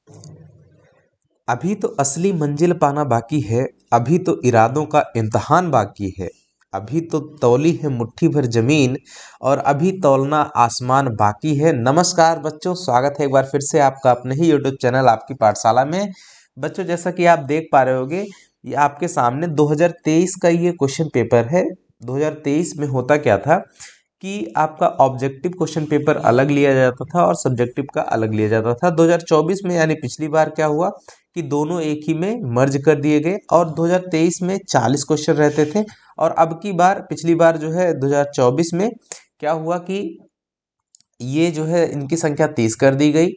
अभी तो असली मंजिल पाना बाकी है, अभी तो इरादों का इम्तहान बाकी है, अभी तो तौली है मुट्ठी भर जमीन और अभी तौलना आसमान बाकी है। नमस्कार बच्चों, स्वागत है एक बार फिर से आपका अपने ही यूट्यूब चैनल आपकी पाठशाला में। बच्चों, जैसा कि आप देख पा रहे होगे, ये आपके सामने 2023 का ये क्वेश्चन पेपर है। 2023 में होता क्या था कि आपका ऑब्जेक्टिव क्वेश्चन पेपर अलग लिया जाता था और सब्जेक्टिव का अलग लिया जाता था। 2024 में यानी पिछली बार क्या हुआ कि दोनों एक ही में मर्ज कर दिए गए और 2023 में 40 क्वेश्चन रहते थे। और अब की बार, पिछली बार जो है 2024 में क्या हुआ कि ये जो है इनकी संख्या 30 कर दी गई,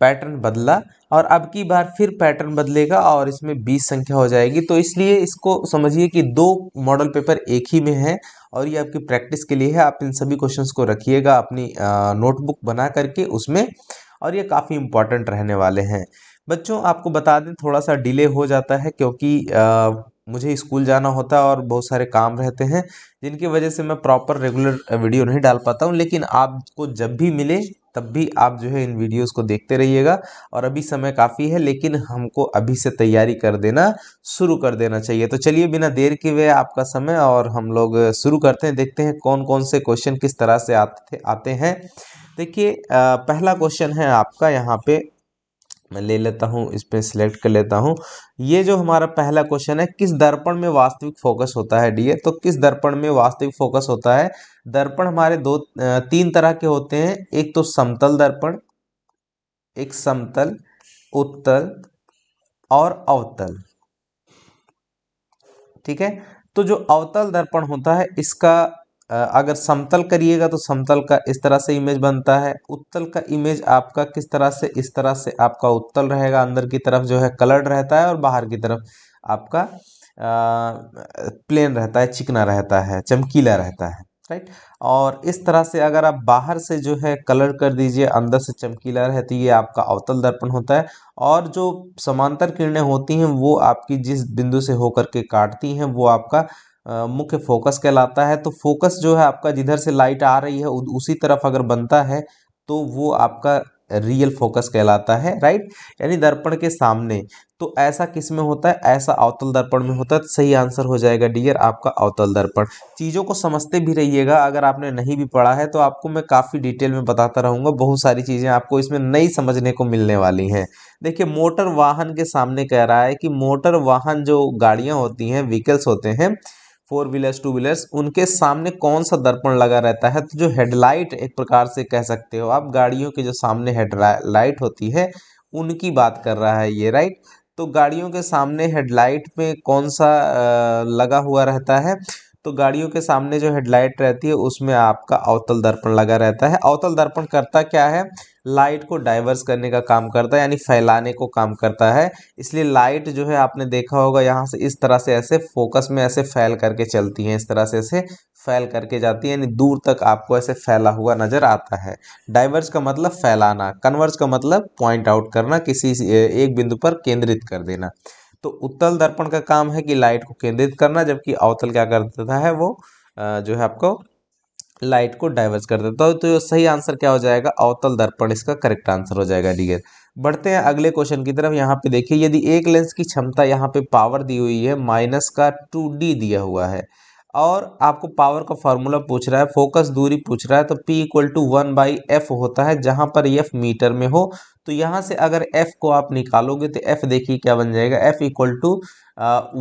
पैटर्न बदला और अब की बार फिर पैटर्न बदलेगा और इसमें 20 संख्या हो जाएगी। तो इसलिए इसको समझिए कि दो मॉडल पेपर एक ही में है और ये आपकी प्रैक्टिस के लिए है। आप इन सभी क्वेश्चंस को रखिएगा अपनी नोटबुक बना करके उसमें, और ये काफ़ी इम्पोर्टेंट रहने वाले हैं। बच्चों, आपको बता दें, थोड़ा सा डिले हो जाता है क्योंकि मुझे स्कूल जाना होता है और बहुत सारे काम रहते हैं जिनकी वजह से मैं प्रॉपर रेगुलर वीडियो नहीं डाल पाता हूँ। लेकिन आपको जब भी मिले तब भी आप जो है इन वीडियोस को देखते रहिएगा। और अभी समय काफ़ी है, लेकिन हमको अभी से तैयारी कर देना शुरू कर देना चाहिए। तो चलिए, बिना देर किए हुए आपका समय और हम लोग शुरू करते हैं। देखते हैं कौन कौन से क्वेश्चन किस तरह से आते हैं। देखिए, पहला क्वेश्चन है आपका यहाँ पे, मैं ले लेता हूँ, इस पे सिलेक्ट कर लेता हूँ। ये जो हमारा पहला क्वेश्चन है, किस दर्पण में वास्तविक फोकस होता है डियर? तो किस दर्पण में वास्तविक फोकस होता है? दर्पण हमारे तीन तरह के होते हैं। एक तो समतल दर्पण, एक समतल, उत्तल और अवतल। ठीक है। तो जो अवतल दर्पण होता है इसका अगर समतल करिएगा तो समतल का इस तरह से इमेज बनता है। उत्तल का इमेज आपका किस तरह से, इस तरह से आपका उत्तल रहेगा, अंदर की तरफ जो है कलर्ड रहता है और बाहर की तरफ आपका प्लेन रहता है, चिकना रहता है, चमकीला रहता है। राइट। और इस तरह से अगर आप बाहर से जो है कलर कर दीजिए, अंदर से चमकीला रहती है, ये आपका अवतल दर्पण होता है। और जो समांतर किरणें होती हैं वो आपकी जिस बिंदु से होकर के काटती हैं वो आपका मुख्य फोकस कहलाता है। तो फोकस जो है आपका जिधर से लाइट आ रही है उसी तरफ अगर बनता है तो वो आपका रियल फोकस कहलाता है। राइट। यानी दर्पण के सामने। तो ऐसा किस में होता है? ऐसा अवतल दर्पण में होता है। तो सही आंसर हो जाएगा डियर आपका अवतल दर्पण। चीज़ों को समझते भी रहिएगा, अगर आपने नहीं भी पढ़ा है तो आपको मैं काफ़ी डिटेल में बताता रहूँगा। बहुत सारी चीज़ें आपको इसमें नई समझने को मिलने वाली हैं। देखिए, मोटर वाहन के सामने कह रहा है कि मोटर वाहन जो गाड़ियां होती हैं, व्हीकल्स होते हैं, फोर व्हीलर्स, टू व्हीलर्स, उनके सामने कौन सा दर्पण लगा रहता है? तो जो हेडलाइट, एक प्रकार से कह सकते हो आप, गाड़ियों के जो सामने हेडलाइट होती है उनकी बात कर रहा है ये। राइट। तो गाड़ियों के सामने हेडलाइट में कौन सा लगा हुआ रहता है? तो गाड़ियों के सामने जो हेडलाइट रहती है उसमें आपका अवतल दर्पण लगा रहता है। अवतल दर्पण करता क्या है? लाइट को डाइवर्स करने का काम करता है, यानी फैलाने को काम करता है। इसलिए लाइट जो है आपने देखा होगा यहाँ से इस तरह से ऐसे फोकस में ऐसे फैल करके चलती हैं, इस तरह से ऐसे फैल करके जाती है, यानी दूर तक आपको ऐसे फैला हुआ नजर आता है। डाइवर्स का मतलब फैलाना, कन्वर्स का मतलब पॉइंट आउट करना, किसी एक बिंदु पर केंद्रित कर देना। तो उत्तल दर्पण का काम है कि लाइट को केंद्रित करना, जबकि अवतल क्या करता है? वो जो है आपको लाइट को डाइवर्स कर देता है। तो सही आंसर क्या हो जाएगा? अवतल दर्पण इसका करेक्ट आंसर हो जाएगा डियर। बढ़ते हैं अगले क्वेश्चन की तरफ। यहाँ पे देखिए, यदि एक लेंस की क्षमता, यहाँ पे पावर दी हुई है -2d दिया हुआ है और आपको पावर का फॉर्मूला पूछ रहा है, फोकस दूरी पूछ रहा है, तो P = 1/f होता है, जहां पर f मीटर में हो। तो यहाँ से अगर f को आप निकालोगे तो f देखिए क्या बन जाएगा, f =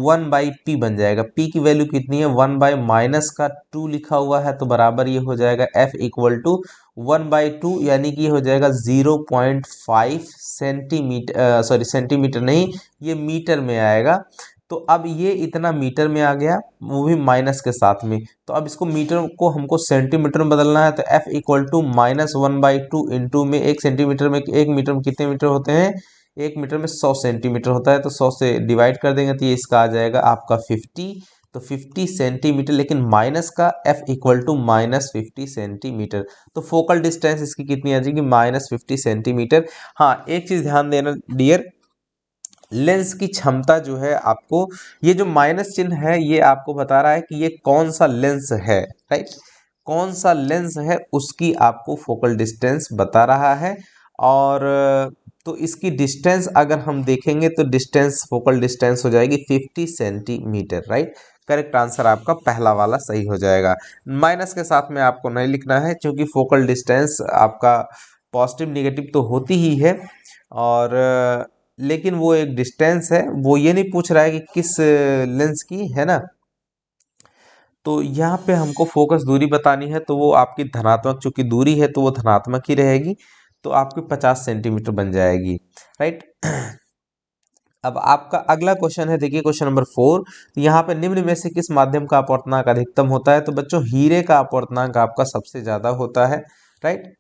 1/p बन जाएगा। p की वैल्यू कितनी है? 1/-2 लिखा हुआ है, तो बराबर ये हो जाएगा f = 1/2, यानी कि ये हो जाएगा 0.5 सेंटीमीटर, सॉरी सेंटीमीटर नहीं, ये मीटर में आएगा। तो अब ये इतना मीटर में आ गया, वो भी माइनस के साथ में। तो अब इसको मीटर को हमको सेंटीमीटर में बदलना है, तो f = -1/2 इंटू में, एक सेंटीमीटर में, एक मीटर में कितने मीटर होते हैं? एक मीटर में 100 सेंटीमीटर होता है, तो 100 से डिवाइड कर देंगे तो ये इसका आ जाएगा आपका 50। तो 50 सेंटीमीटर, लेकिन माइनस का f = -50 सेंटीमीटर। तो फोकल डिस्टेंस इसकी कितनी आ जाएगी? -50 सेंटीमीटर। हाँ, एक चीज ध्यान देना डियर, लेंस की क्षमता जो है आपको, ये जो माइनस चिन्ह है ये आपको बता रहा है कि ये कौन सा लेंस है। राइट। कौन सा लेंस है उसकी आपको फोकल डिस्टेंस बता रहा है। और तो इसकी डिस्टेंस अगर हम देखेंगे तो डिस्टेंस, फोकल डिस्टेंस हो जाएगी 50 सेंटीमीटर, राइट। करेक्ट आंसर आपका पहला वाला सही हो जाएगा। माइनस के साथ में आपको नहीं लिखना है, क्योंकि फोकल डिस्टेंस आपका पॉजिटिव निगेटिव तो होती ही है, और लेकिन वो एक डिस्टेंस है, वो ये नहीं पूछ रहा है कि किस लेंस की, है ना। तो यहाँ पे हमको फोकस दूरी बतानी है, तो वो आपकी धनात्मक, चूंकि दूरी है तो वो धनात्मक ही रहेगी, तो आपकी 50 सेंटीमीटर बन जाएगी, राइट। अब आपका अगला क्वेश्चन है, देखिए क्वेश्चन नंबर 4। यहाँ पे निम्न में से किस माध्यम का अपवर्तनांक अधिकतम होता है? तो बच्चों हीरे का अपवर्तनांक आपका सबसे ज्यादा होता है, राइट।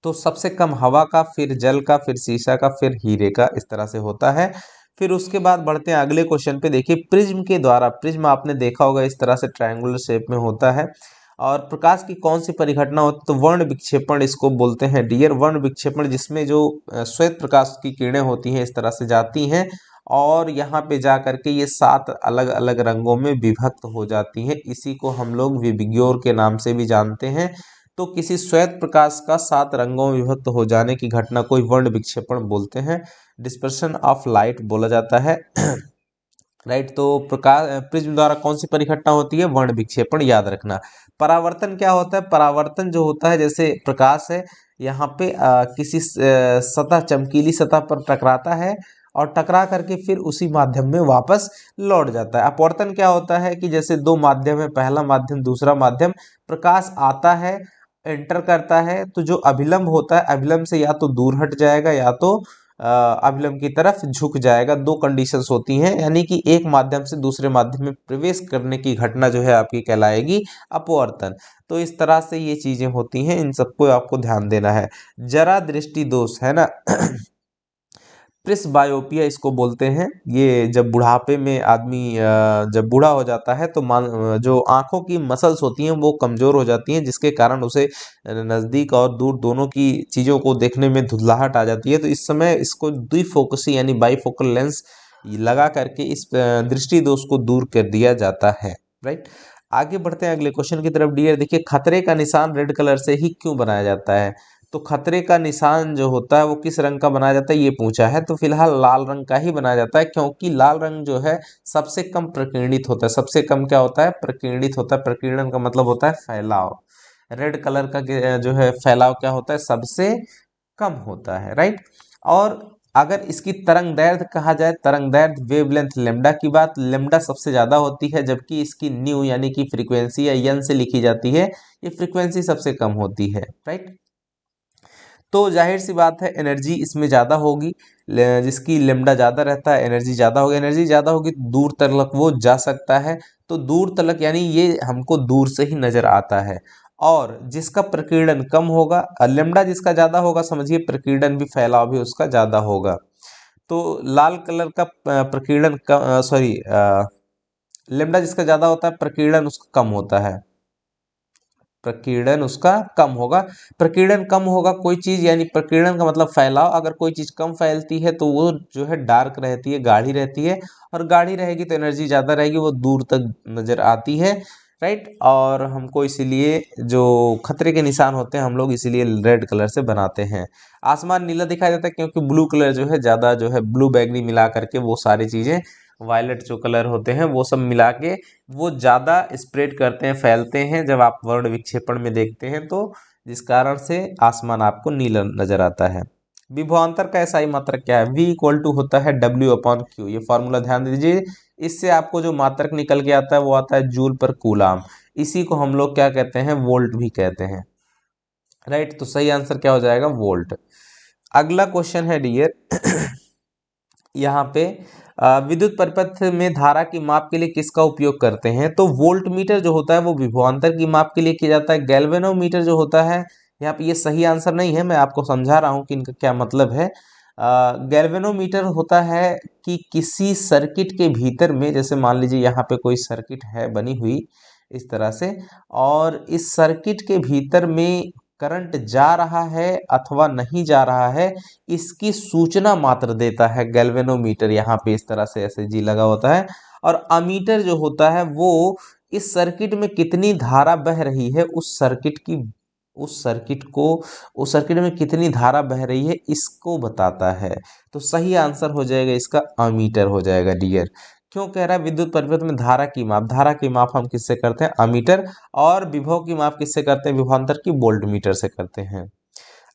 तो सबसे कम हवा का, फिर जल का, फिर शीशा का, फिर हीरे का, इस तरह से होता है। फिर उसके बाद बढ़ते हैं अगले क्वेश्चन पे। देखिए प्रिज्म के द्वारा, प्रिज्म आपने देखा होगा इस तरह से ट्रायंगुलर शेप में होता है, और प्रकाश की कौन सी परिघटना होती है? तो वर्ण विक्षेपण इसको बोलते हैं डियर, वर्ण विक्षेपण, जिसमें जो श्वेत प्रकाश की किरणें होती हैं इस तरह से जाती हैं, और यहाँ पे जा करके ये 7 अलग अलग रंगों में विभक्त हो जाती हैं। इसी को हम लोग विबग्योर के नाम से भी जानते हैं। तो किसी श्वेत प्रकाश का 7 रंगों में विभक्त हो जाने की घटना को वर्ण विक्षेपण बोलते हैं, डिस्पर्शन ऑफ लाइट बोला जाता है, राइट। तो प्रकाश प्रिज्म द्वारा कौन सी परिघटना होती है? वर्ण विक्षेपण, याद रखना। परावर्तन क्या होता है? परावर्तन जो होता है, जैसे प्रकाश है यहाँ पे किसी सतह, चमकीली सतह पर टकराता है, और टकरा करके फिर उसी माध्यम में वापस लौट जाता है। अपवर्तन क्या होता है कि जैसे दो माध्यम है, पहला माध्यम दूसरा माध्यम, प्रकाश आता है, एंटर करता है, तो जो अभिलंब होता है, अभिलंब से या तो दूर हट जाएगा या तो अभिलंब की तरफ झुक जाएगा। दो कंडीशंस होती हैं, यानी कि एक माध्यम से दूसरे माध्यम में प्रवेश करने की घटना जो है आपकी कहलाएगी अपवर्तन। तो इस तरह से ये चीजें होती हैं, इन सबको आपको ध्यान देना है। जरा दृष्टि दोष है ना प्रिस्बायोपिया इसको बोलते हैं। ये जब बुढ़ापे में आदमी जब बूढ़ा हो जाता है तो जो आंखों की मसल्स होती हैं वो कमजोर हो जाती हैं, जिसके कारण उसे नज़दीक और दूर दोनों की चीज़ों को देखने में धुंधलाहट आ जाती है। तो इस समय इसको द्विफोकसी यानी बाईफोकल लेंस लगा करके इस दृष्टि दोष को दूर कर दिया जाता है, राइट। आगे बढ़ते हैं अगले क्वेश्चन की तरफ डियर। देखिए खतरे का निशान रेड कलर से ही क्यों बनाया जाता है? तो खतरे का निशान जो होता है वो किस रंग का बनाया जाता है, ये पूछा है। तो फिलहाल लाल रंग का ही बनाया जाता है, क्योंकि लाल रंग जो है सबसे कम प्रकीर्णित होता है। सबसे कम क्या होता है? प्रकीर्णित होता है। प्रकीर्णन का मतलब होता है फैलाव। रेड कलर का जो है फैलाव क्या होता है? सबसे कम होता है, राइट। और अगर इसकी तरंग दैर्ध्य कहा जाए, तरंग दैर्ध्य वेवलेंथ लेमडा की बात, लेमडा सबसे ज्यादा होती है, जबकि इसकी न्यू यानी कि फ्रीक्वेंसी या यन से लिखी जाती है, ये फ्रीक्वेंसी सबसे कम होती है, राइट। तो जाहिर सी बात है एनर्जी इसमें ज़्यादा होगी, जिसकी लेमडा ज़्यादा रहता है एनर्जी ज़्यादा होगी। एनर्जी ज़्यादा होगी तो दूर तलक वो जा सकता है, तो दूर तलक यानी ये हमको दूर से ही नज़र आता है। और जिसका प्रकीर्णन कम होगा, लेमडा जिसका ज़्यादा होगा, समझिए प्रकीर्णन भी, फैलाव भी उसका ज़्यादा होगा। तो लाल कलर का प्रकीर्णन सॉरी, लेमडा जिसका ज़्यादा होता है प्रकीर्णन उसका कम होता है, प्रकीर्णन उसका कम होगा। प्रकीर्णन कम होगा कोई चीज, यानी प्रकीर्णन का मतलब फैलाव, अगर कोई चीज कम फैलती है तो वो जो है डार्क रहती है, गाढ़ी रहती है, और गाढ़ी रहेगी तो एनर्जी ज्यादा रहेगी, वो दूर तक नजर आती है, राइट। और हमको इसीलिए जो खतरे के निशान होते हैं हम लोग इसीलिए रेड कलर से बनाते हैं। आसमान नीला दिखाई देता है क्योंकि ब्लू कलर जो है ज्यादा जो है ब्लू बैगनी मिला करके वो सारी चीजें, वायलेट जो कलर होते हैं वो सब मिला के वो ज़्यादा स्प्रेड करते हैं, फैलते हैं जब आप वर्ण विक्षेपण में देखते हैं, तो जिस कारण से आसमान आपको नीला नजर आता है। विभवांतर का एसआई मात्रक क्या है? V इक्वल टू होता है W/Q। ये फॉर्मूला ध्यान दीजिए, इससे आपको जो मात्रक निकल के आता है वो आता है जूल पर कूलाम। इसी को हम लोग क्या कहते हैं? वोल्ट भी कहते हैं, राइट। तो सही आंसर क्या हो जाएगा? वोल्ट। अगला क्वेश्चन है डियर यहाँ पे विद्युत परिपथ में धारा की माप के लिए किसका उपयोग करते हैं? तो वोल्ट मीटर जो होता है वो विभवांतर की माप के लिए किया जाता है। गैल्वेनोमीटर जो होता है, यहाँ पे ये सही आंसर नहीं है, मैं आपको समझा रहा हूँ कि इनका क्या मतलब है। गैल्वेनोमीटर होता है कि किसी सर्किट के भीतर में, जैसे मान लीजिए यहाँ पे कोई सर्किट है बनी हुई इस तरह से, और इस सर्किट के भीतर में करंट जा रहा है अथवा नहीं जा रहा है, इसकी सूचना मात्र देता है गैल्वेनोमीटर। यहाँ पे इस तरह से ऐसे जी लगा होता है। और अमीटर जो होता है वो इस सर्किट में कितनी धारा बह रही है उस सर्किट की उस सर्किट में कितनी धारा बह रही है इसको बताता है। तो सही आंसर हो जाएगा इसका अमीटर हो जाएगा डियर। क्यों कह रहा है विद्युत परिपथ में धारा की माप हम किससे करते हैं, अमीटर, और विभव की माप किससे करते हैं, विभवांतर की वोल्टमीटर से करते हैं।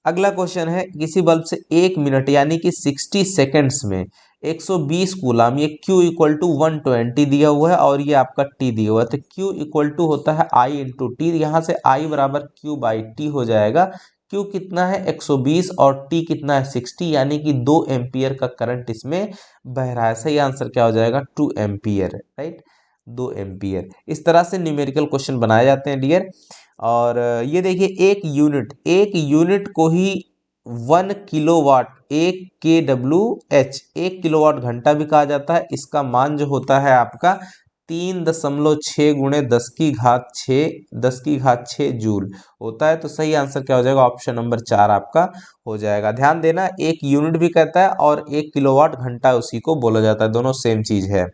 अगला क्वेश्चन है, किसी बल्ब से 1 मिनट यानी कि 60 सेकेंड्स में 120 कूलाम, ये Q इक्वल टू 120 दिया हुआ है और ये आपका T दिया हुआ है। तो Q इक्वल टू होता है I इंटू टी, यहाँ से I बराबर Q बाई टी हो जाएगा। Q कितना है 120 और T कितना है 60, यानी कि 2 एम्पियर का करंट इसमें बह रहा है। सही आंसर क्या हो जाएगा, 2 एम्पियर, राइट, 2 एम्पियर। इस तरह से न्यूमेरिकल क्वेश्चन बनाए जाते हैं डियर। और ये देखिए एक यूनिट को ही 1 किलोवाट, 1 kWh, 1 किलोवाट घंटा भी कहा जाता है। इसका मान जो होता है आपका 3.6 गुणे 10 की घात 6 जूल होता है। तो सही आंसर क्या हो जाएगा, ऑप्शन नंबर 4 आपका हो जाएगा। ध्यान देना, एक यूनिट भी कहता है और 1 किलोवाट घंटा उसी को बोला जाता है, दोनों सेम चीज है।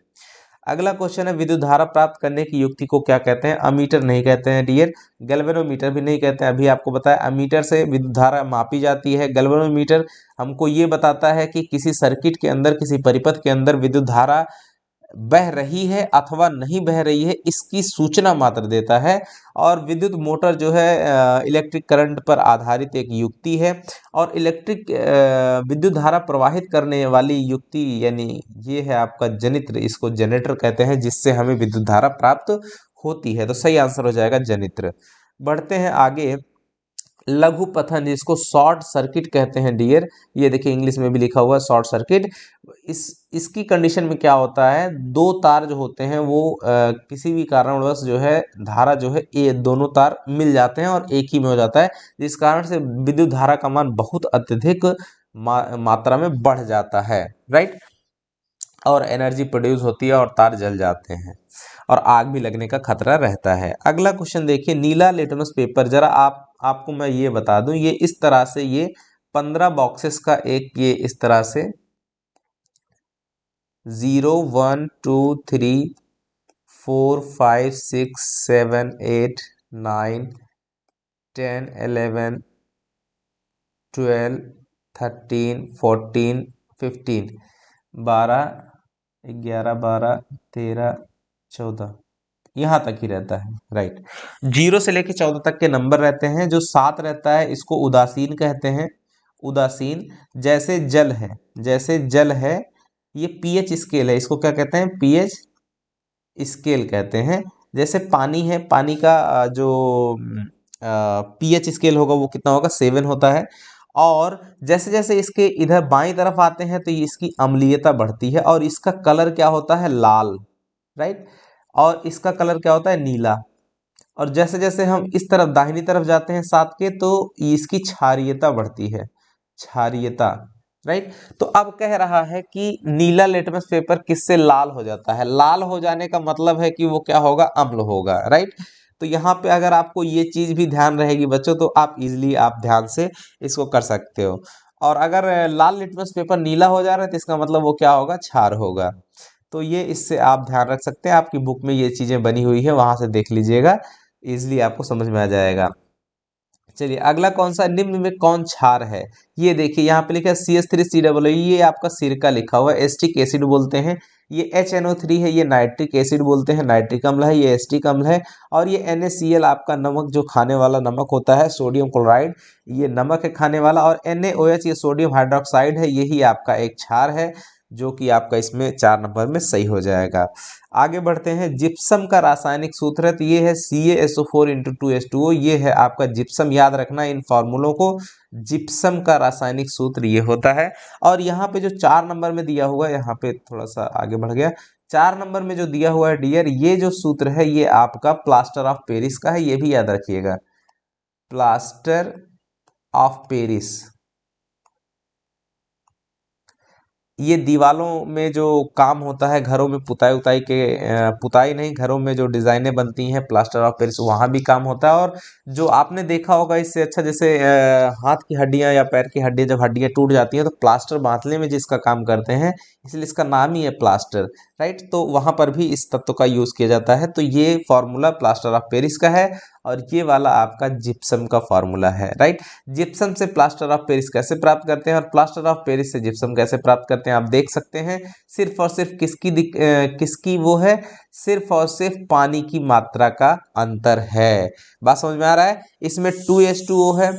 अगला क्वेश्चन है, विद्युत धारा प्राप्त करने की युक्ति को क्या कहते हैं, अमीटर नहीं कहते हैं डियर, गैल्वेनोमीटर भी नहीं कहते हैं। अभी आपको बताया अमीटर से विद्युत धारा मापी जाती है। गैल्वेनोमीटर हमको ये बताता है कि किसी सर्किट के अंदर, किसी परिपथ के अंदर विद्युत धारा बह रही है अथवा नहीं बह रही है इसकी सूचना मात्र देता है। और विद्युत मोटर जो है इलेक्ट्रिक करंट पर आधारित एक युक्ति है। और विद्युत धारा प्रवाहित करने वाली युक्ति यानी ये है आपका जनित्र, इसको जनरेटर कहते हैं, जिससे हमें विद्युत धारा प्राप्त होती है। तो सही आंसर हो जाएगा जनित्र। बढ़ते हैं आगे, लघु पथन जिसको शॉर्ट सर्किट कहते हैं डियर, ये देखिए इंग्लिश में भी लिखा हुआ है शॉर्ट सर्किट। इसकी कंडीशन में क्या होता है, दो तार जो होते हैं वो किसी भी कारणवश जो है धारा जो है ये दोनों तार मिल जाते हैं और एक ही में हो जाता है, जिस कारण से विद्युत धारा का मान बहुत अत्यधिक मात्रा में बढ़ जाता है, राइट, और एनर्जी प्रोड्यूस होती है और तार जल जाते हैं और आग भी लगने का खतरा रहता है। अगला क्वेश्चन देखिए, नीला लिटमस पेपर, जरा आपको मैं ये बता दूं, ये इस तरह से, ये 15 बॉक्सेस का एक, ये इस तरह से 0 1 2 3 4 5 6 7 8 9 10 11 12 13 14 15 12 11 12 13 14 यहाँ तक ही रहता है, राइट। 0 से लेके 14 तक के नंबर रहते हैं। जो 7 रहता है इसको उदासीन कहते हैं, उदासीन। जैसे जल है ये पीएच स्केल है, इसको क्या कहते हैं, पीएच स्केल कहते हैं। जैसे पानी है, पानी का जो पीएच स्केल होगा वो कितना होगा, 7 होता है। और जैसे जैसे इसके इधर बाईं तरफ आते हैं तो इसकी अम्लीयता बढ़ती है और इसका कलर क्या होता है, लाल, राइट, और इसका कलर क्या होता है, नीला। और जैसे जैसे हम इस तरफ दाहिनी तरफ जाते हैं 7 के, तो इसकी क्षारीयता बढ़ती है, क्षारीयता, राइट। तो अब कह रहा है कि नीला लिटमस पेपर किससे लाल हो जाता है, लाल हो जाने का मतलब है कि वो क्या होगा, अम्ल होगा, राइट। तो यहाँ पे अगर आपको ये चीज भी ध्यान रहेगी बच्चों, तो आप इजिली आप ध्यान से इसको कर सकते हो। और अगर लाल लिटमस पेपर नीला हो जा रहा है तो इसका मतलब वो क्या होगा, क्षार होगा। तो ये इससे आप ध्यान रख सकते हैं, आपकी बुक में ये चीजें बनी हुई है, वहां से देख लीजिएगा, इजिली आपको समझ में आ जाएगा। चलिए अगला कौन सा, निम्न में कौन क्षार है, ये देखिए यहाँ पे लिखा है CH3COO, ये आपका सिरका लिखा हुआ है, एस्टिक एसिड बोलते हैं। ये HNO3 है, ये नाइट्रिक एसिड बोलते हैं, नाइट्रिक अम्ल है, ये एस्टिक अम्ल है। और ये NaCl आपका नमक, जो खाने वाला नमक होता है, सोडियम क्लोराइड, ये नमक है खाने वाला। और NaOH ये सोडियम हाइड्रोक्साइड है, यही आपका एक क्षार है, जो कि आपका इसमें 4 नंबर में सही हो जाएगा। आगे बढ़ते हैं, जिप्सम का रासायनिक सूत्र है, तो ये है CaSO4 × 2H2O, ये है आपका जिप्सम, याद रखना इन फॉर्मूलों को। जिप्सम का रासायनिक सूत्र ये होता है। और यहाँ पे जो 4 नंबर में दिया हुआ है, यहाँ पे थोड़ा सा आगे बढ़ गया, 4 नंबर में जो दिया हुआ है डियर, ये जो सूत्र है ये आपका प्लास्टर ऑफ पेरिस का है, ये भी याद रखिएगा, प्लास्टर ऑफ पेरिस। ये दीवालों में जो काम होता है, घरों में पुताई उताई के, पुताई नहीं, घरों में जो डिजाइनें बनती हैं, प्लास्टर ऑफ पेरिस वहाँ भी काम होता है। और जो आपने देखा होगा इससे अच्छा, जैसे हाथ की हड्डियां या पैर की हड्डियां, जब हड्डियां टूट जाती हैं तो प्लास्टर बांधने में जिसका काम करते हैं, इसलिए इसका नाम ही है प्लास्टर, राइट। तो वहाँ पर भी इस तत्व का यूज किया जाता है। तो ये फॉर्मूला प्लास्टर ऑफ पेरिस का है। और ये वाला आपका जिप्सम का फॉर्मूला है, राइट। जिप्सम से प्लास्टर ऑफ पेरिस कैसे प्राप्त करते हैं और प्लास्टर ऑफ पेरिस से जिप्सम कैसे प्राप्त करते हैं, आप देख सकते हैं। सिर्फ और सिर्फ किसकी वो है, सिर्फ और सिर्फ पानी की मात्रा का अंतर है। बात समझ में आ रहा है। इसमें 2H2O है,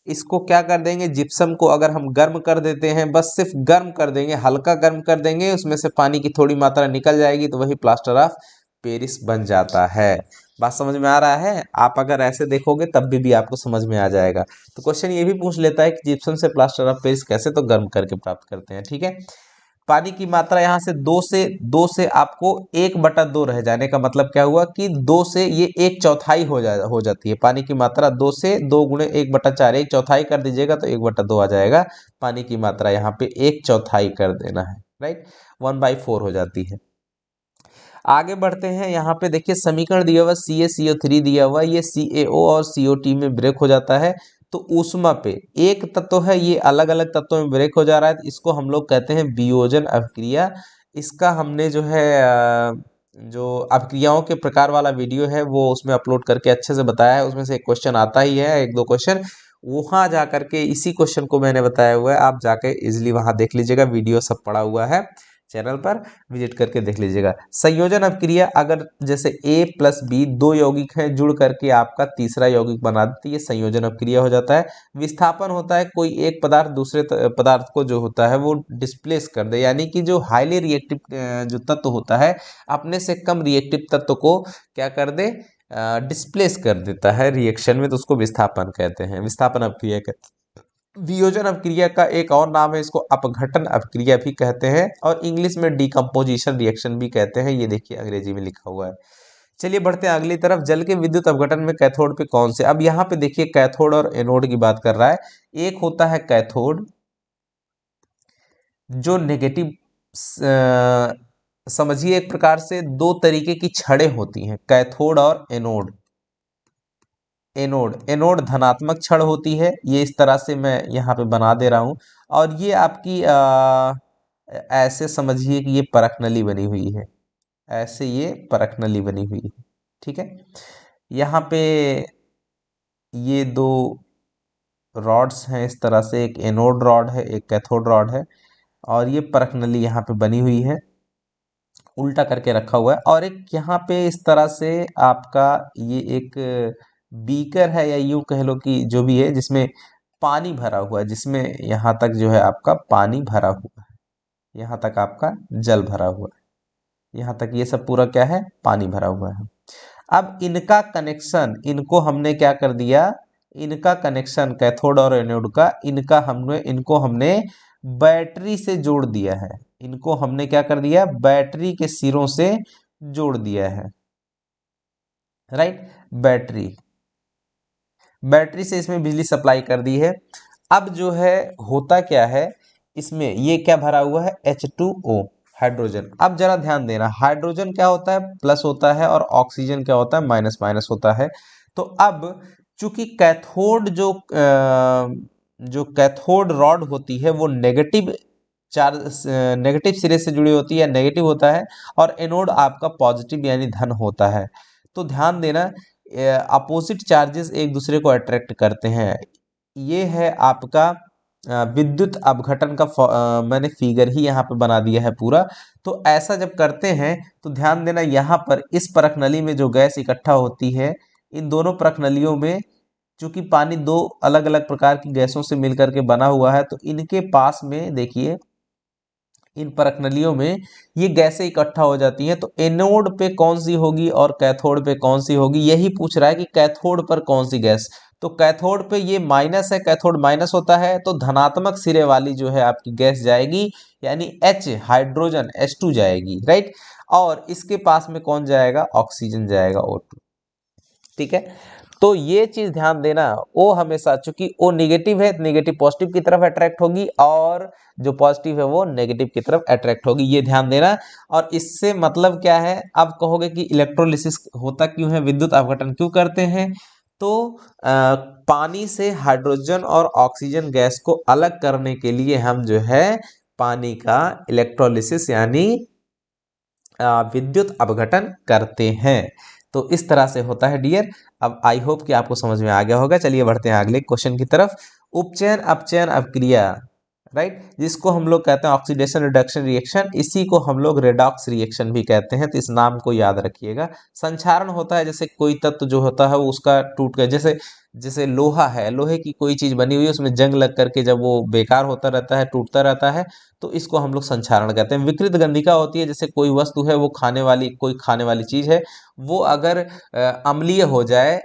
इसको क्या कर देंगे, जिप्सम को अगर हम गर्म कर देते हैं, बस सिर्फ गर्म कर देंगे, हल्का गर्म कर देंगे, उसमें से पानी की थोड़ी मात्रा निकल जाएगी, तो वही प्लास्टर ऑफ पेरिस बन जाता है। बात समझ में आ रहा है। आप अगर ऐसे देखोगे तब भी आपको समझ में आ जाएगा। तो क्वेश्चन ये भी पूछ लेता है कि जिप्सम से प्लास्टर ऑफ पेरिस कैसे, तो गर्म करके प्राप्त करते हैं, ठीक है। पानी की मात्रा यहाँ से दो से आपको 1/2 रह जाने का मतलब क्या हुआ कि 2 से ये 1/4 हो जाती है। पानी की मात्रा 2 से 2 गुणे 1/4, 1/4 कर दीजिएगा तो 1/2 आ जाएगा। पानी की मात्रा यहाँ पे 1/4 कर देना है, राइट, 1/4 हो जाती है। आगे बढ़ते हैं। यहाँ पे देखिए समीकरण दिया हुआ CaCO3 दिया हुआ, ये CaO और COT में ब्रेक हो जाता है। तो ऊष्मा पे एक तत्व है, ये अलग अलग तत्वों में ब्रेक हो जा रहा है, तो इसको हम लोग कहते हैं वियोजन अभिक्रिया। इसका हमने जो है जो अभिक्रियाओं के प्रकार वाला वीडियो है वो उसमें अपलोड करके अच्छे से बताया है। उसमें से एक क्वेश्चन आता ही है, 1-2 क्वेश्चन, वहां जा करके इसी क्वेश्चन को मैंने बताया हुआ है, आप जाके इजिली वहां देख लीजिएगा, वीडियो सब पड़ा हुआ है चैनल पर, विजिट करके देख लीजिएगा। संयोजन अभिक्रिया, अगर जैसे A+B 2 यौगिक हैं, जुड़ करके आपका तीसरा यौगिक बना देती है, ये संयोजन अभिक्रिया हो जाता है। विस्थापन होता है, कोई एक पदार्थ दूसरे पदार्थ को जो होता है वो डिस्प्लेस कर दे, यानी कि जो हाईली रिएक्टिव जो तत्व होता है अपने से कम रिएक्टिव तत्व को क्या कर दे, डिस्प्लेस कर देता है रिएक्शन में, तो उसको विस्थापन कहते हैं, विस्थापन अभिक्रिया कहते हैं। वियोजन अभिक्रिया का एक और नाम है, इसको अपघटन अभिक्रिया भी कहते हैं, और इंग्लिश में डिकम्पोजिशन रिएक्शन भी कहते हैं। ये देखिए अंग्रेजी में लिखा हुआ है। चलिए बढ़ते हैं अगली तरफ। जल के विद्युत अपघटन में कैथोड पे कौन से, अब यहाँ पे देखिए कैथोड और एनोड की बात कर रहा है। एक होता है कैथोड जो नेगेटिव, समझिए एक प्रकार से दो तरीके की छड़ें होती हैं, कैथोड और एनोड। एनोड धनात्मक छड़ होती है, ये इस तरह से मैं यहाँ पे बना दे रहा हूँ, और ये आपकी ऐसे समझिए कि ये परखनली बनी हुई है, ऐसे ये परखनली बनी हुई है, ठीक है। यहाँ पे ये दो रॉड्स हैं इस तरह से, एक एनोड रॉड है, एक कैथोड रॉड है, और ये परखनली यहाँ पे बनी हुई है, उल्टा करके रखा हुआ है। और एक यहाँ पे इस तरह से आपका ये एक बीकर है, या यूं कह लो कि जो भी है, जिसमें पानी भरा हुआ है, जिसमें यहाँ तक जो है आपका पानी भरा हुआ है, यहाँ तक आपका जल भरा हुआ है, यहाँ तक ये सब पूरा क्या है, पानी भरा हुआ है। अब इनका कनेक्शन, इनको हमने क्या कर दिया, इनका कनेक्शन कैथोड और एनोड का, इनको हमने बैटरी से जोड़ दिया है। इनको हमने क्या कर दिया, बैटरी के सिरों से जोड़ दिया है, राइट। बैटरी से इसमें बिजली सप्लाई कर दी है। अब जो है होता क्या है, इसमें ये क्या भरा हुआ है, H2O, हाइड्रोजन। अब जरा ध्यान देना, हाइड्रोजन क्या होता है, प्लस होता है, और ऑक्सीजन क्या होता है, माइनस माइनस होता है। तो अब चूंकि कैथोड जो कैथोड रॉड होती है वो नेगेटिव चार्ज, नेगेटिव सिरे से जुड़ी होती है, नेगेटिव होता है, और एनोड आपका पॉजिटिव यानी धन होता है। तो ध्यान देना, अपोजिट चार्जेस एक दूसरे को अट्रैक्ट करते हैं। ये है आपका विद्युत अपघटन का मैंने फिगर ही यहाँ पे बना दिया है पूरा। तो ऐसा जब करते हैं तो ध्यान देना, यहाँ पर इस परखनली में जो गैस इकट्ठा होती है, इन दोनों परखनलियों में चूंकि पानी दो अलग अलग प्रकार की गैसों से मिलकर के बना हुआ है, तो इनके पास में देखिए, इन परखनलियों में ये गैसें इकट्ठा हो जाती हैं। तो एनोड पे कौन सी होगी और कैथोड पे कौन सी होगी, यही पूछ रहा है कि कैथोड पर कौन सी गैस। तो कैथोड पे ये माइनस है, कैथोड माइनस होता है, तो धनात्मक सिरे वाली जो है आपकी गैस जाएगी, यानी H, हाइड्रोजन H2 जाएगी, राइट। और इसके पास में कौन जाएगा, ऑक्सीजन जाएगा, O2, ठीक है। तो ये चीज ध्यान देना, ओ हमेशा, चूंकि ओ निगेटिव है, नेगेटिव पॉजिटिव की तरफ अट्रैक्ट होगी, और जो पॉजिटिव है वो नेगेटिव की तरफ अट्रैक्ट होगी, ये ध्यान देना। और इससे मतलब क्या है, अब कहोगे कि इलेक्ट्रोलिसिस होता क्यों है, विद्युत अपघटन क्यों करते हैं, तो पानी से हाइड्रोजन और ऑक्सीजन गैस को अलग करने के लिए हम जो है पानी का इलेक्ट्रोलिसिस यानी विद्युत अपघटन करते हैं। तो इस तरह से होता है डियर। अब आई होप कि आपको समझ में आ गया होगा। चलिए बढ़ते हैं अगले क्वेश्चन की तरफ। उपचयन अपचयन अपक्रिया, राइट, जिसको हम लोग कहते हैं ऑक्सीडेशन रिडक्शन रिएक्शन, इसी को हम लोग रेडॉक्स रिएक्शन भी कहते हैं, तो इस नाम को याद रखिएगा। संक्षारण होता है जैसे कोई तत्व जो होता है वो उसका टूट गया, जैसे जैसे लोहा है, लोहे की कोई चीज बनी हुई है, उसमें जंग लग करके जब वो बेकार होता रहता है, टूटता रहता है, तो इसको हम लोग संक्षारण कहते हैं। विकृत गंधिका होती है जैसे कोई वस्तु है, वो खाने वाली, कोई खाने वाली चीज है, वो अगर अम्लीय हो जाए,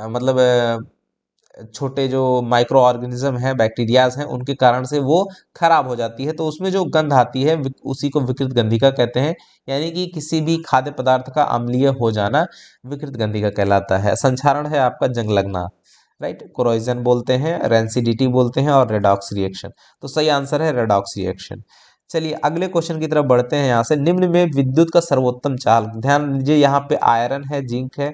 मतलब छोटे जो माइक्रो ऑर्गेनिज्म हैं, बैक्टीरियाज हैं, उनके कारण से वो खराब हो जाती है, तो उसमें जो गंध आती है उसी को विकृत गंधिका कहते हैं। यानी कि किसी भी खाद्य पदार्थ का अम्लीय हो जाना विकृत गंधिका कहलाता है। संक्षारण है आपका जंग लगना, राइट, कोरोजन बोलते हैं, रेंसिडिटी बोलते हैं, और रेडॉक्स रिएक्शन। तो सही आंसर है रेडॉक्स रिएक्शन। चलिए अगले क्वेश्चन की तरफ बढ़ते हैं। यहाँ से निम्न में विद्युत का सर्वोत्तम चालक, ध्यान दीजिए यहाँ पे आयरन है, जिंक है,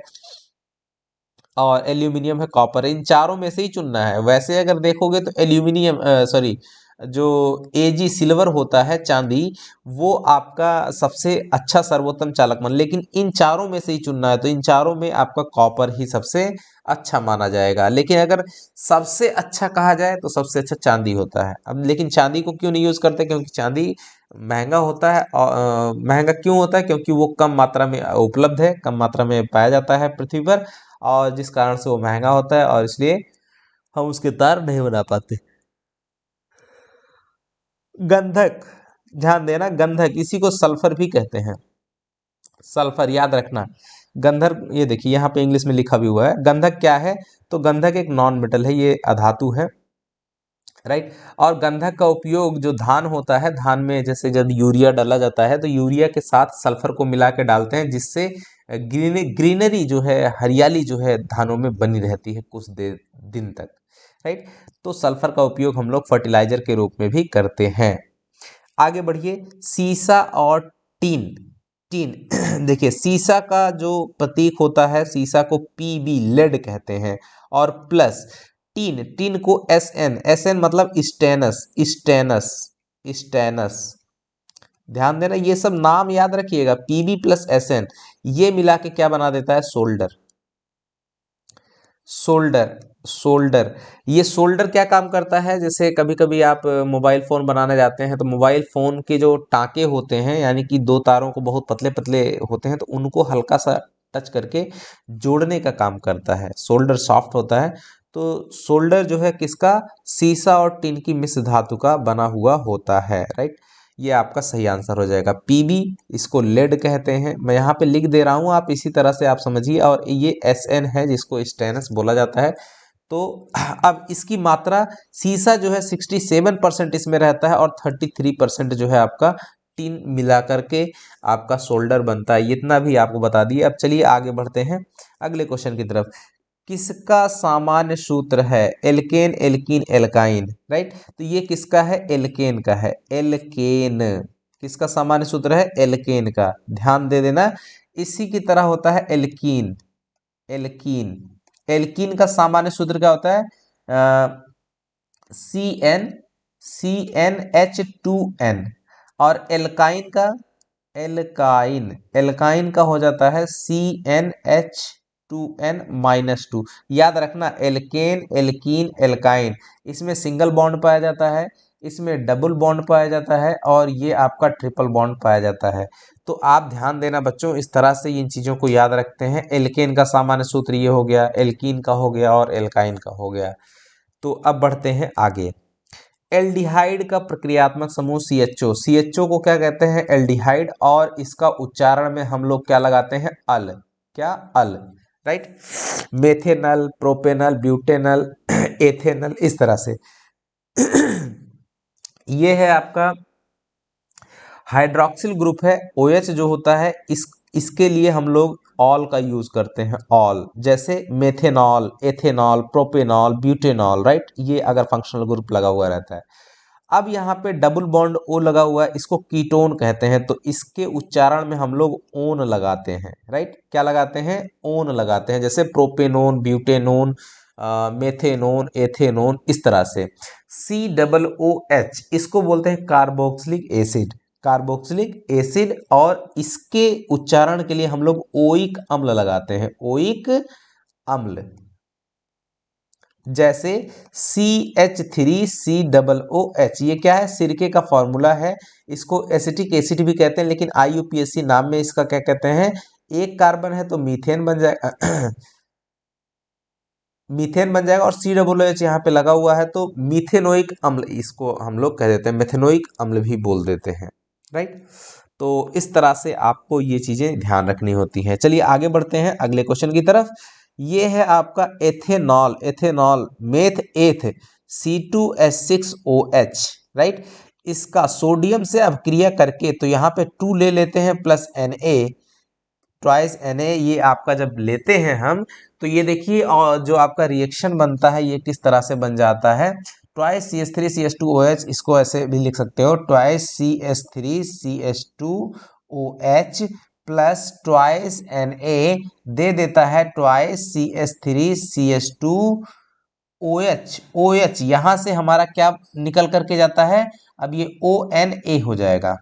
और एल्यूमिनियम है, कॉपर है, इन चारों में से ही चुनना है। वैसे अगर देखोगे तो एल्यूमिनियम, सॉरी, जो एजी सिल्वर होता है, चांदी, वो आपका सबसे अच्छा सर्वोत्तम चालक मान, लेकिन इन चारों में से ही चुनना है, तो इन चारों में आपका कॉपर ही सबसे अच्छा माना जाएगा। लेकिन अगर सबसे अच्छा कहा जाए तो सबसे अच्छा चांदी होता है। अब लेकिन चांदी को क्यों नहीं यूज करते, क्योंकि चांदी महंगा होता है, और महंगा क्यों होता है, क्योंकि वो कम मात्रा में उपलब्ध है, कम मात्रा में पाया जाता है पृथ्वी पर, और जिस कारण से वो महंगा होता है, और इसलिए हम उसके तार नहीं बना पाते। गंधक, ध्यान देना, गंधक इसी को सल्फर भी कहते हैं। सल्फर याद रखना। गंधक, ये देखिए यहाँ पे इंग्लिश में लिखा भी हुआ है। गंधक क्या है, तो गंधक एक नॉन मेटल है, ये अधातु है, राइट। और गंधक का उपयोग जो धान होता है, धान में जैसे जब यूरिया डाला जाता है, तो यूरिया के साथ सल्फर को मिला के डालते हैं, जिससे ग्रीनरी जो है, हरियाली जो है धानों में बनी रहती है कुछ देर दिन तक, राइट। तो सल्फर का उपयोग हम लोग फर्टिलाइजर के रूप में भी करते हैं। आगे बढ़िए, सीसा और टीन। टीन देखिए, सीसा का जो प्रतीक होता है, सीसा को पीबी, लेड कहते हैं, और प्लस टीन, टीन को एस एन, एस एन मतलब स्टेनस, स्टेनस, स्टेनस। ध्यान देना, ये सब नाम याद रखिएगा, पीबी प्लस एस एन, ये मिला के क्या बना देता है, सोल्डर। सोल्डर, सोल्डर, ये सोल्डर क्या काम करता है, जैसे कभी कभी आप मोबाइल फोन बनाने जाते हैं, तो मोबाइल फोन के जो टाँके होते हैं, यानी कि दो तारों को बहुत पतले पतले होते हैं, तो उनको हल्का सा टच करके जोड़ने का काम करता है। सोल्डर सॉफ्ट होता है, तो सोल्डर जो है किसका, सीसा और टिन की मिश्र धातु का बना हुआ होता है, राइट। ये आपका सही आंसर हो जाएगा। पीबी, इसको लेड कहते हैं, मैं यहाँ पे लिख दे रहा हूँ, आप इसी तरह से आप समझिए। और ये एस एन है, जिसको स्टेनस बोला जाता है। तो अब इसकी मात्रा, सीसा जो है 67% इसमें रहता है, और 33% जो है आपका टीन मिला करके आपका सोल्डर बनता है। इतना भी आपको बता दिए। अब चलिए आगे बढ़ते हैं अगले क्वेश्चन की तरफ। किसका सामान्य सूत्र है, एल्केन, एल्कीन, एल्काइन, राइट। तो ये किसका है, एल्केन का है, एल्केन। किसका सामान्य सूत्र है, एल्केन का, ध्यान दे देना। इसी की तरह होता है एल्कीन, एल्कीन, एल्कीन का सामान्य सूत्र क्या होता है, सी एन, CnH2n। और एल्काइन का, एल्काइन, एल्काइन का हो जाता है CnH2n-2। याद रखना, एल्केन, एल्कीन, एल्काइन, इसमें सिंगल बॉन्ड पाया जाता है, इसमें डबल बॉन्ड पाया जाता है, और ये आपका ट्रिपल बॉन्ड पाया जाता है। तो आप ध्यान देना बच्चों, इस तरह से इन चीज़ों को याद रखते हैं। एल्केन का सामान्य सूत्र ये हो गया, एल्कीन का हो गया, और एल्काइन का हो गया। तो अब बढ़ते हैं आगे। एल्डिहाइड का प्रक्रियात्मक समूह CHO, CHO को क्या कहते हैं, एल्डिहाइड, और इसका उच्चारण में हम लोग क्या लगाते हैं, अल, क्या, अल, राइट। मेथेनल, प्रोपेनल, ब्यूटेनल, एथेनल, इस तरह से। ये है आपका हाइड्रोक्सिल ग्रुप है। OH जो होता है, इसके लिए हम लोग ऑल का यूज करते हैं, ऑल, जैसे methanol, ethanol, propanol, butanol, right. ये अगर फंक्शनल ग्रुप लगा हुआ रहता है। अब यहाँ पे डबल बॉन्ड O लगा हुआ है, इसको कीटोन कहते हैं, तो इसके उच्चारण में हम लोग ओन लगाते हैं, राइट। क्या लगाते हैं, ओन लगाते हैं, जैसे प्रोपेनोन, ब्यूटेनोन, मेथेनोन, एथेनोन, इस तरह से। COOH, इसको बोलते हैं कार्बोक्सिलिक एसिड, कार्बोक्सिलिक एसिड, और इसके उच्चारण के लिए हम लोग ओइक अम्ल लगाते हैं, ओइक अम्ल। जैसे CH3COOH, ये क्या है, सिरके का फॉर्मूला है। इसको एसिटिक एसिड भी कहते हैं, लेकिन IUPAC नाम में इसका क्या कहते हैं, एक कार्बन है तो मीथेन बन जाएगा मीथेन बन जाएगा, और COOH यहाँ पे लगा हुआ है तो मीथेनोइक अम्ल, इसको हम लोग कह देते हैं, मेथेनोइक अम्ल भी बोल देते हैं, राइट। तो इस तरह से आपको ये चीजें ध्यान रखनी होती हैं। चलिए आगे बढ़ते हैं अगले क्वेश्चन की तरफ। ये है आपका एथेनॉल, एथेनॉल मेथ एथ C2H6OH, राइट। इसका सोडियम से अपक्रिया करके, तो यहाँ पे 2 ले लेते हैं प्लस Na, ट्वाइस Na, ये आपका जब लेते हैं हम, तो ये देखिए, और जो आपका रिएक्शन बनता है ये किस तरह से बन जाता है, ट्वाइस CH3CH2OH, इसको ऐसे भी लिख सकते हो, twice CH3CH2OH plus twice Na दे देता है ट्वाइस CH3CH2OH, OH यहां से हमारा क्या निकल करके जाता है, अब ये ONA हो जाएगा,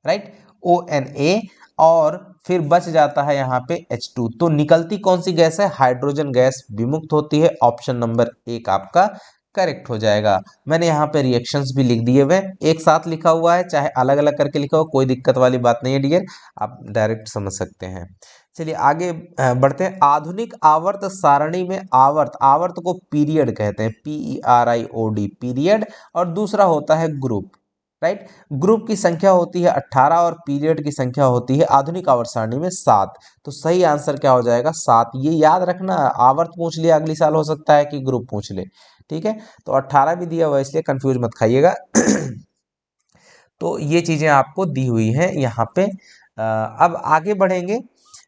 राइट, ONA, और फिर बच जाता है यहाँ पे H2। तो निकलती कौन सी गैस है, हाइड्रोजन गैस विमुक्त होती है। ऑप्शन नंबर 1 आपका करेक्ट हो जाएगा। मैंने यहाँ पे रिएक्शंस भी लिख दिए हुए, एक साथ लिखा हुआ है, चाहे अलग अलग करके लिखा हो, कोई दिक्कत वाली बात नहीं है डियर, आप डायरेक्ट समझ सकते हैं। चलिए आगे बढ़ते हैं। आधुनिक आवर्त सारणी में आवर्त, आवर्त को पीरियड कहते हैं, PERIOD, पीरियड, और दूसरा होता है ग्रुप, राइट। ग्रुप की संख्या होती है 18 और पीरियड की संख्या होती है आधुनिक आवर्त सारणी में 7। तो सही आंसर क्या हो जाएगा, 7। ये याद रखना, आवर्त पूछ लिया अगली साल हो सकता है कि ग्रुप पूछ ले, ठीक है। तो 18 भी दिया हुआ है, इसलिए कंफ्यूज मत खाइएगा। तो ये चीजें आपको दी हुई हैं यहाँ पे। अब आगे बढ़ेंगे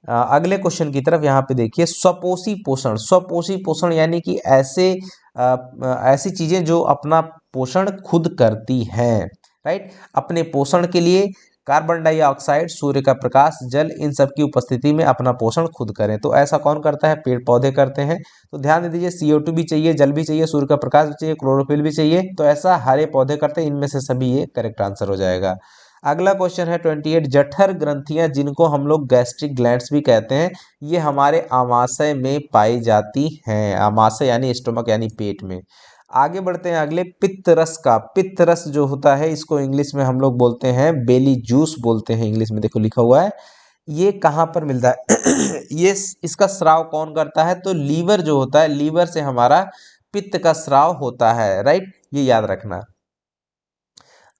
अगले क्वेश्चन की तरफ। यहाँ पे देखिए, स्वपोषी पोषण, स्वपोषी पोषण यानी कि ऐसी चीजें जो अपना पोषण खुद करती हैं, राइट। अपने पोषण के लिए कार्बन डाइऑक्साइड, सूर्य का प्रकाश, जल, इन सब की उपस्थिति में अपना पोषण खुद करें। तो ऐसा कौन करता है, पेड़ पौधे करते हैं। तो ध्यान दे दीजिए, CO2 भी चाहिए, जल भी चाहिए, सूर्य का प्रकाश भी चाहिए, क्लोरोफिल भी चाहिए। तो ऐसा हरे पौधे करते हैं, इनमें से सभी ये करेक्ट आंसर हो जाएगा। अगला क्वेश्चन है 28, जठर ग्रंथियां, जिनको हम लोग गैस्ट्रिक ग्लैंड्स भी कहते हैं, ये हमारे आमाशय में पाई जाती हैं। आमाशय यानी स्टोमक यानी पेट में। आगे बढ़ते हैं अगले, पित्त रस का, पित्त रस जो होता है इसको इंग्लिश में हम लोग बोलते हैं बेली जूस बोलते हैं, इंग्लिश में देखो लिखा हुआ है। ये कहाँ पर मिलता है ये इसका स्राव कौन करता है, तो लीवर जो होता है, लीवर से हमारा पित्त का स्राव होता है, राइट, ये याद रखना।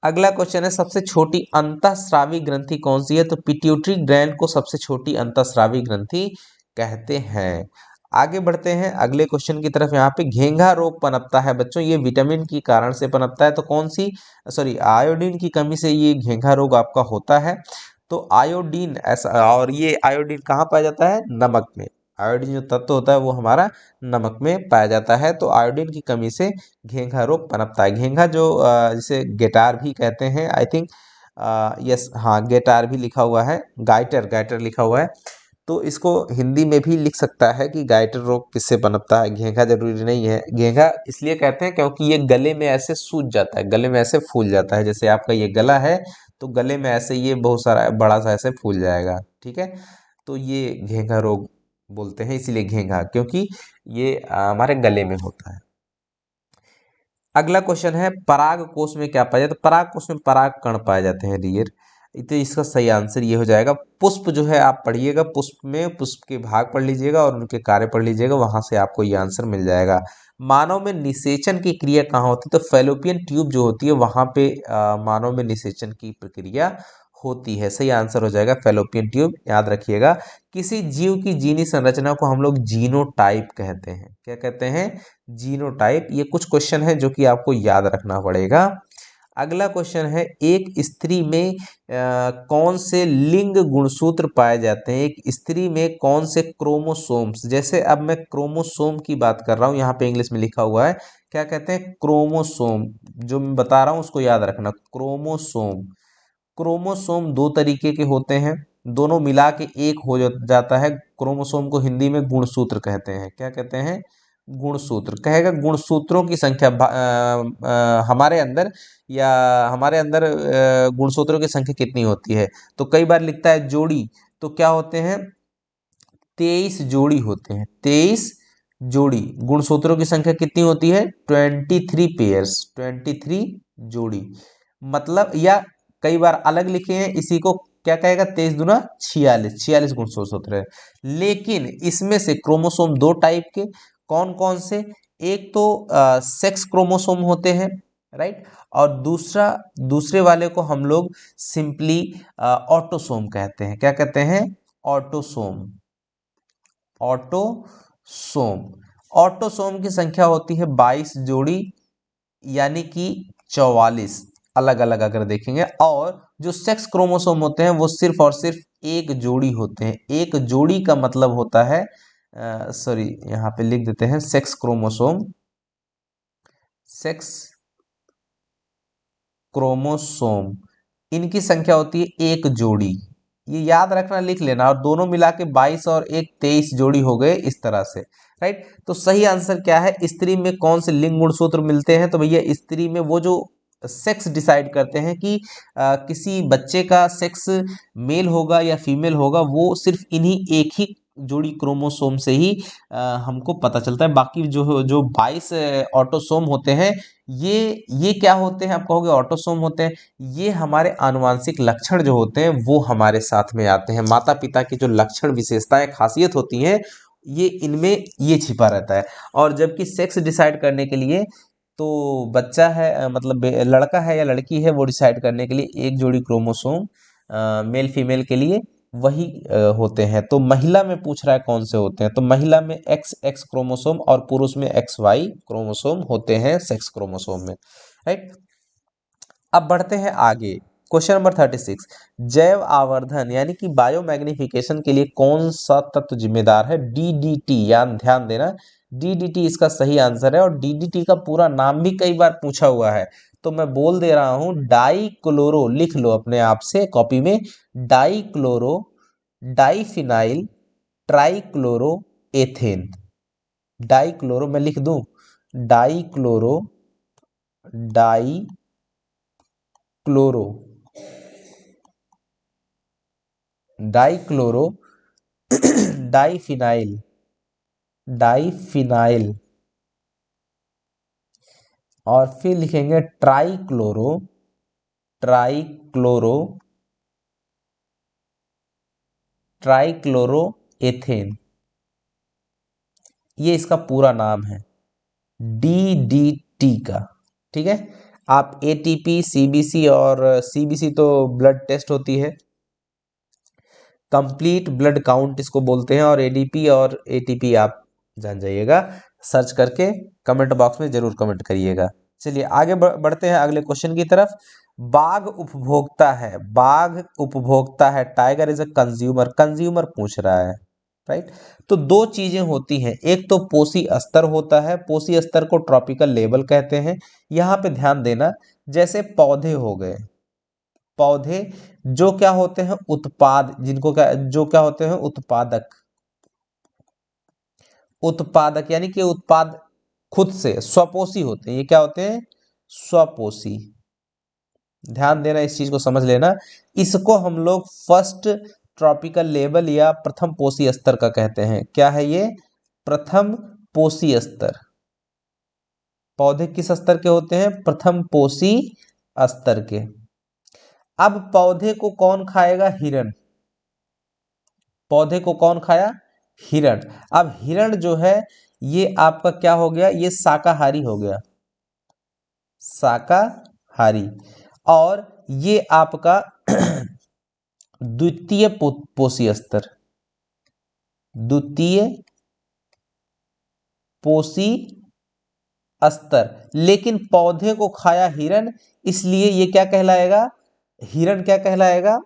अगला क्वेश्चन है, सबसे छोटी अंतःस्रावी ग्रंथि कौन सी है, तो पिट्यूटरी ग्लैंड को सबसे छोटी अंतःस्रावी ग्रंथि कहते हैं। आगे बढ़ते हैं अगले क्वेश्चन की तरफ। यहाँ पे घेंघा रोग पनपता है बच्चों, ये विटामिन की कारण से पनपता है, तो कौन सी, सॉरी, आयोडीन की कमी से ये घेंघा रोग आपका होता है। तो आयोडीन ऐसा, और ये आयोडीन कहाँ पाया जाता है, नमक में। आयोडीन जो तत्व होता है वो हमारा नमक में पाया जाता है। तो आयोडीन की कमी से घेंघा रोग पनपता है। घेंघा जो जिसे गेटार भी कहते हैं, आई थिंक, यस, हाँ, गेटार भी लिखा हुआ है, गाइटर, गाइटर लिखा हुआ है। तो इसको हिंदी में भी लिख सकता है कि गाइटर रोग किससे पनपता है, घेंघा जरूरी नहीं है। घेंघा इसलिए कहते हैं क्योंकि ये गले में ऐसे सूज जाता है, गले में ऐसे फूल जाता है, जैसे आपका ये गला है तो गले में ऐसे ये बहुत सारा बड़ा सा ऐसे फूल जाएगा, ठीक है। तो ये घेंघा रोग बोलते हैं, इसीलिए घेंघा, क्योंकि ये हमारे गले में होता है। अगला क्वेश्चन है, पराग कोश में क्या पाया जाता है, तो पराग कोश में पराग कण पाए जाते हैं डियर। तो इसका सही आंसर ये हो जाएगा। पुष्प जो है आप पढ़िएगा, पुष्प में पुष्प के भाग पढ़ लीजिएगा और उनके कार्य पढ़ लीजिएगा, वहां से आपको ये आंसर मिल जाएगा। मानव में निषेचन की क्रिया कहाँ होती है, तो फैलोपियन ट्यूब जो होती है वहां पे मानव में निषेचन की प्रक्रिया होती है। सही आंसर हो जाएगा फैलोपियन ट्यूब, याद रखिएगा। किसी जीव की जीनी संरचना को हम लोग जीनोटाइप कहते हैं, क्या कहते हैं, जीनोटाइप। ये कुछ क्वेश्चन है जो कि आपको याद रखना पड़ेगा। अगला क्वेश्चन है, एक स्त्री में कौन से लिंग गुणसूत्र पाए जाते हैं, एक स्त्री में कौन से क्रोमोसोम्स, जैसे अब मैं क्रोमोसोम की बात कर रहा हूँ, यहाँ पे इंग्लिश में लिखा हुआ है, क्या कहते हैं, क्रोमोसोम। जो मैं बता रहा हूँ उसको याद रखना, क्रोमोसोम। क्रोमोसोम दो तरीके के होते हैं, दोनों मिला के एक हो जाता है। क्रोमोसोम को हिंदी में गुणसूत्र कहते हैं, क्या कहते हैं, गुणसूत्र कहेगा गुणसूत्रों की संख्या हमारे अंदर या हमारे अंदर गुणसूत्रों की संख्या कितनी होती है। तो कई बार लिखता है जोड़ी, तो क्या होते हैं 23 जोड़ी होते हैं। 23 जोड़ी। गुणसूत्रों की संख्या कितनी होती है 23 पेयर्स, 23 जोड़ी। मतलब या कई बार अलग लिखे हैं इसी को, क्या कहेगा 23 दूना 46, 46 गुणसूत्र है। लेकिन इसमें से क्रोमोसोम दो टाइप के, कौन कौन से, एक तो सेक्स क्रोमोसोम होते हैं, राइट, और दूसरा दूसरे वाले को हम लोग सिंपली ऑटोसोम कहते हैं। क्या कहते हैं ऑटोसोम। ऑटोसोम। ऑटोसोम की संख्या होती है 22 जोड़ी, यानी कि 44 अलग अलग अगर देखेंगे। और जो सेक्स क्रोमोसोम होते हैं वो सिर्फ और सिर्फ एक जोड़ी होते हैं। एक जोड़ी का मतलब होता है, सॉरी यहाँ पे लिख देते हैं सेक्स क्रोमोसोम। सेक्स क्रोमोसोम इनकी संख्या होती है एक जोड़ी। ये याद रखना, लिख लेना। और दोनों मिला के 22 और एक 23 जोड़ी हो गए इस तरह से, राइट। तो सही आंसर क्या है, स्त्री में कौन से लिंग गुणसूत्र मिलते हैं। तो भैया स्त्री में वो जो सेक्स डिसाइड करते हैं कि किसी बच्चे का सेक्स मेल होगा या फीमेल होगा, वो सिर्फ इन्हीं एक ही जोड़ी क्रोमोसोम से ही हमको पता चलता है। बाकी जो जो 22 ऑटोसोम होते हैं, ये क्या होते हैं, आप कहोगे ऑटोसोम होते हैं, ये हमारे आनुवांशिक लक्षण जो होते हैं वो हमारे साथ में आते हैं। माता पिता की जो लक्षण विशेषताएं खासियत होती हैं, ये इनमें ये छिपा रहता है। और जबकि सेक्स डिसाइड करने के लिए तो बच्चा है मतलब लड़का है या लड़की है, वो डिसाइड करने के लिए एक जोड़ी क्रोमोसोम मेल फीमेल के लिए वही होते हैं। तो महिला में पूछ रहा है कौन से होते हैं, तो महिला में एक्स एक्स क्रोमोसोम और पुरुष में एक्स वाई क्रोमोसोम होते हैं सेक्स क्रोमोसोम में, राइट। अब बढ़ते हैं आगे। क्वेश्चन नंबर 36, जैव आवर्धन यानी कि बायोमैग्निफिकेशन के लिए कौन सा तत्व जिम्मेदार है। डीडीटी, यान ध्यान देना, डीडीटी इसका सही आंसर है। और डीडीटी का पूरा नाम भी कई बार पूछा हुआ है, तो मैं बोल दे रहा हूं डाई क्लोरो, लिख लो अपने आप से कॉपी में, die chloro diphenyl trichloro ethane. Die chloro मैं लिख दूं, die chloro die chloro dichloro diphenyl diphenyl, और फिर लिखेंगे ट्राइक्लोरो ट्राइक्लोरो ट्राइक्लोरो एथेन। ये इसका पूरा नाम है डीडीटी का, ठीक है। आप एटीपी, सीबीसी, और सीबीसी तो ब्लड टेस्ट होती है, कंप्लीट ब्लड काउंट इसको बोलते हैं, और एडीपी और एटीपी आप जान जाइएगा, सर्च करके कमेंट बॉक्स में जरूर कमेंट करिएगा। चलिए आगे बढ़ते हैं अगले क्वेश्चन की तरफ। बाघ उपभोक्ता है, बाघ उपभोक्ता है, tiger is a consumer, consumer पूछ रहा है, राइट। तो दो चीजें होती हैं, एक तो पोषी स्तर होता है, पोषी स्तर को ट्रॉपिकल लेवल कहते हैं। यहाँ पे ध्यान देना, जैसे पौधे हो गए, पौधे जो क्या होते हैं उत्पाद, जिनको क्या जो क्या होते हैं उत्पादक, उत्पादक यानी कि उत्पाद खुद से स्वपोषी होते हैं। ये क्या होते हैं स्वपोषी। ध्यान देना, इस चीज को समझ लेना। इसको हम लोग फर्स्ट ट्रॉपिकल लेवल या प्रथम पोषी स्तर का कहते हैं। क्या है ये प्रथम पोषी स्तर। पौधे किस स्तर के होते हैं प्रथम पोषी स्तर के। अब पौधे को कौन खाएगा हिरण, पौधे को कौन खाया हिरण। अब हिरण जो है ये आपका क्या हो गया, ये शाकाहारी हो गया, शाकाहारी। और ये आपका द्वितीय पोषी स्तर, द्वितीय पोषी स्तर। लेकिन पौधे को खाया हिरण, इसलिए ये क्या कहलाएगा, हिरण क्या कहलाएगा,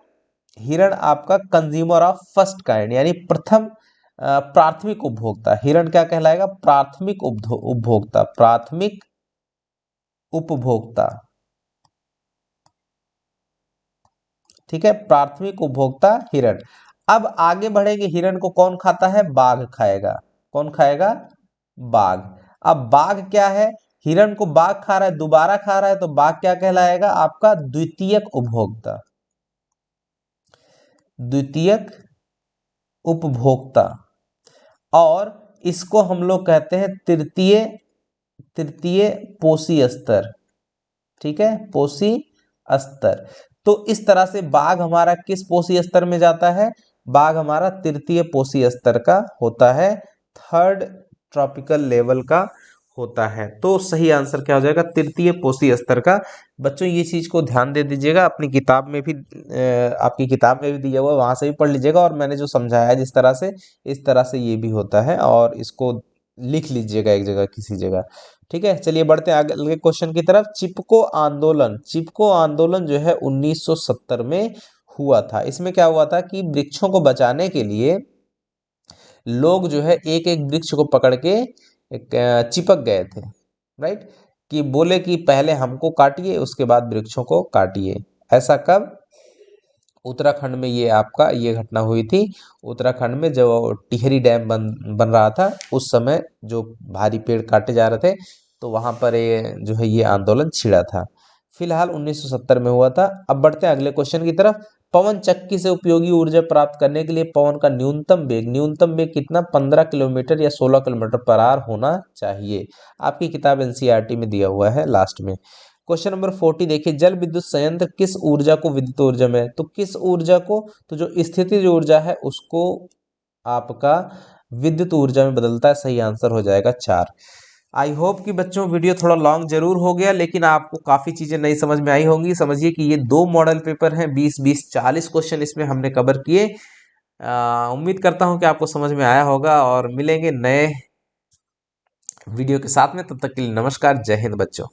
हिरण आपका कंज्यूमर ऑफ फर्स्ट काइंड यानी प्रथम प्राथमिक उपभोक्ता। हिरण क्या कहलाएगा प्राथमिक उपभोक्ता, प्राथमिक उपभोक्ता, ठीक है, प्राथमिक उपभोक्ता हिरण। अब आगे बढ़ेंगे, हिरण को कौन खाता है बाघ खाएगा, कौन खाएगा बाघ। अब बाघ क्या है, हिरण को बाघ खा रहा है, दोबारा खा रहा है, तो बाघ क्या कहलाएगा, आपका द्वितीयक उपभोक्ता। द्वितीयक उपभोक्ता। और इसको हम लोग कहते हैं तृतीय तृतीय पोषी स्तर। ठीक है, पोषी स्तर। तो इस तरह से बाघ हमारा किस पोषी स्तर में जाता है, बाघ हमारा तृतीय पोषी स्तर का होता है, थर्ड ट्रॉपिकल लेवल का होता है। तो सही आंसर क्या हो जाएगा, तृतीय पोषी स्तर का। बच्चों ये चीज को ध्यान दे दीजिएगा, अपनी किताब में भी आपकी किताब में भी दिया हुआ है, वहां से भी पढ़ लीजिएगा, और मैंने जो समझाया है जिस तरह से, इस तरह से ये भी होता है, और इसको लिख लीजिएगा एक जगह, किसी जगह। ठीक है, चलिए बढ़ते हैं अगले क्वेश्चन की तरफ। चिपको आंदोलन, चिपको आंदोलन जो है 1970 में हुआ था। इसमें क्या हुआ था कि वृक्षों को बचाने के लिए लोग जो है एक एक वृक्ष को पकड़ के चिपक गए थे, राइट, कि बोले कि पहले हमको काटिए, उसके बाद वृक्षों को काटिए। ऐसा कब, उत्तराखंड में ये आपका ये घटना हुई थी। उत्तराखंड में जो टिहरी डैम बन रहा था, उस समय जो भारी पेड़ काटे जा रहे थे, तो वहां पर ये जो है ये आंदोलन छिड़ा था। फिलहाल 1970 में हुआ था। अब बढ़ते हैं अगले क्वेश्चन की तरफ। पवन चक्की से उपयोगी ऊर्जा प्राप्त करने के लिए पवन का न्यूनतम वेग कितना, 15 किलोमीटर या 16 किलोमीटर पर आवर होना चाहिए। आपकी किताब एनसीईआरटी में दिया हुआ है लास्ट में। क्वेश्चन नंबर 40 देखिए, जल विद्युत संयंत्र किस ऊर्जा को विद्युत ऊर्जा में, तो किस ऊर्जा को, तो जो स्थितिज ऊर्जा है उसको आपका विद्युत ऊर्जा में बदलता है। सही आंसर हो जाएगा 4। आई होप कि बच्चों वीडियो थोड़ा लॉन्ग जरूर हो गया, लेकिन आपको काफी चीजें नई समझ में आई होंगी। समझिए कि ये 2 मॉडल पेपर हैं, 20 40 क्वेश्चन इसमें हमने कवर किए। उम्मीद करता हूं कि आपको समझ में आया होगा, और मिलेंगे नए वीडियो के साथ में। तब तक के लिए नमस्कार, जय हिंद बच्चों।